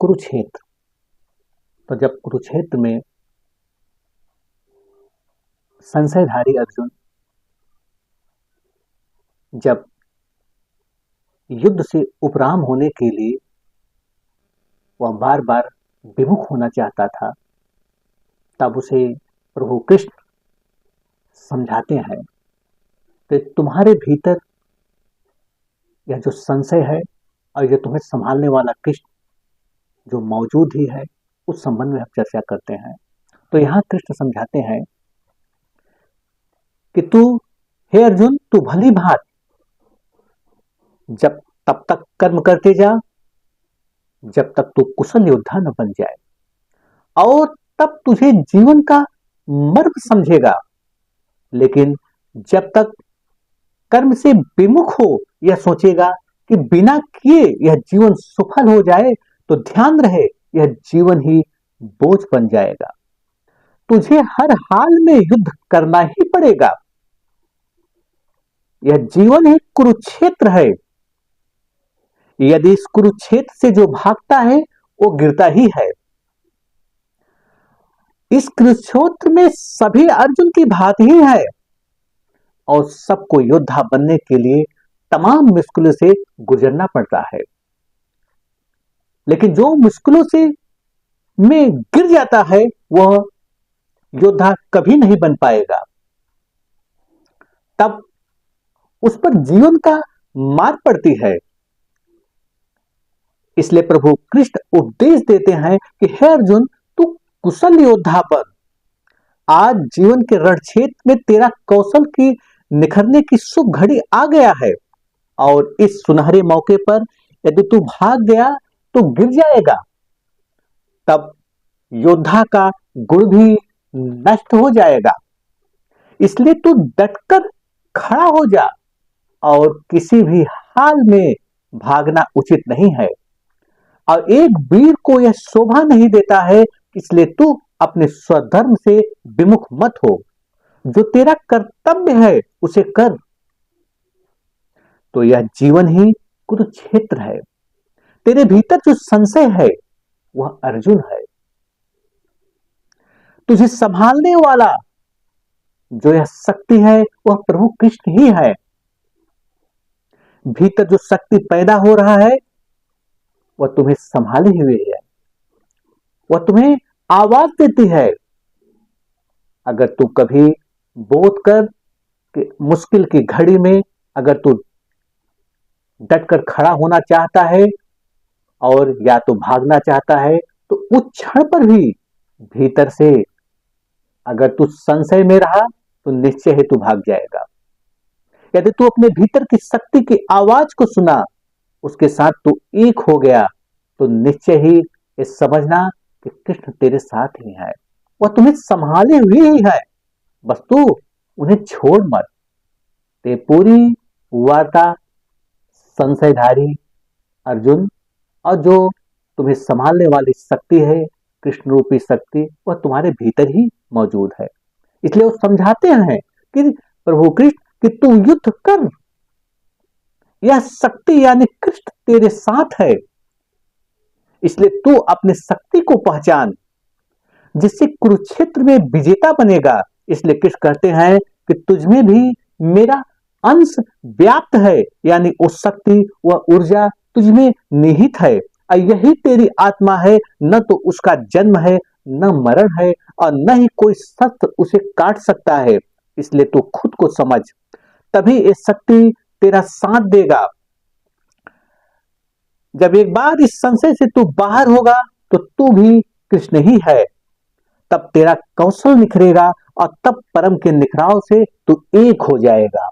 कुरुक्षेत्र। तो जब कुरुक्षेत्र में संशयधारी अर्जुन जब युद्ध से उपराम होने के लिए वह बार बार विमुख होना चाहता था, तब उसे प्रभु कृष्ण समझाते हैं कि तुम्हारे भीतर यह जो संशय है और यह तुम्हें संभालने वाला कृष्ण जो मौजूद ही है, उस संबंध में हम चर्चा करते हैं। तो यहाँ कृष्ण समझाते हैं कि हे अर्जुन, तू भली भांत जब तब तक कर्म करते जा जब तक तू कुशल योद्धा न बन जाए, और तब तुझे जीवन का मर्म समझेगा। लेकिन जब तक कर्म से विमुख हो, यह सोचेगा कि बिना किए यह जीवन सफल हो जाए, तो ध्यान रहे यह जीवन ही बोझ बन जाएगा। तुझे हर हाल में युद्ध करना ही पड़ेगा। यह जीवन ही कुरुक्षेत्र है। यदि इस कुरुक्षेत्र से जो भागता है वो गिरता ही है। इस कुरुक्षेत्र में सभी अर्जुन की भांति ही है और सबको योद्धा बनने के लिए तमाम मुश्किलों से गुजरना पड़ता है। लेकिन जो मुश्किलों से में गिर जाता है वह योद्धा कभी नहीं बन पाएगा। तब उस पर जीवन का मार पड़ती है। इसलिए प्रभु कृष्ण उपदेश देते हैं कि हे अर्जुन, तू कुशल योद्धा बन। आज जीवन के रणक्षेत्र में तेरा कौशल की निखरने की शुभ घड़ी आ गया है, और इस सुनहरे मौके पर यदि तू भाग गया तो गिर जाएगा। तब योद्धा का गुण भी नष्ट हो जाएगा। इसलिए तू डटकर खड़ा हो जा, और किसी भी हाल में भागना उचित नहीं है। और एक वीर को यह शोभा नहीं देता है, इसलिए तू अपने स्वधर्म से विमुख मत हो। जो तेरा कर्तव्य है उसे कर। तो यह जीवन ही कुरुक्षेत्र है। तेरे भीतर जो संशय है वह अर्जुन है। तुझे संभालने वाला जो यह शक्ति है वह प्रभु कृष्ण ही है। भीतर जो शक्ति पैदा हो रहा है वह तुम्हें संभाले हुए है। वह तुम्हें आवाज देती है। अगर तू कभी बोध कर कि मुश्किल की घड़ी में अगर तू डटकर खड़ा होना चाहता है और या तो भागना चाहता है, तो उस क्षण पर भी भीतर से अगर तू संशय में रहा तो निश्चय ही तू भाग जाएगा। यदि तू अपने भीतर की शक्ति की आवाज को सुना, उसके साथ तू एक हो गया, तो निश्चय ही ये समझना कि कृष्ण तेरे साथ ही है। वह तुम्हें संभाले हुए ही है, बस तू उन्हें छोड़ मत। ते पूरी वार्ता संशयधारी अर्जुन और जो तुम्हें संभालने वाली शक्ति है, कृष्ण रूपी शक्ति, वह तुम्हारे भीतर ही मौजूद है। इसलिए वो समझाते हैं कि प्रभु कृष्ण कि तू युद्ध कर। यह शक्ति यानी कृष्ण तेरे साथ है। इसलिए तू अपनी शक्ति को पहचान, जिससे कुरुक्षेत्र में विजेता बनेगा। इसलिए कृष्ण कहते हैं कि तुझमें भी मेरा अंश व्याप्त है, यानी वो शक्ति वह ऊर्जा तुझमें निहित है, और यही तेरी आत्मा है। न तो उसका जन्म है, न मरण है, और न ही कोई शस्त्र उसे काट सकता है। इसलिए तू खुद को समझ, तभी ये शक्ति तेरा साथ देगा। जब एक बार इस संशय से तू बाहर होगा तो तू भी कृष्ण ही है। तब तेरा कौशल निखरेगा और तब परम के निखराव से तू एक हो जाएगा।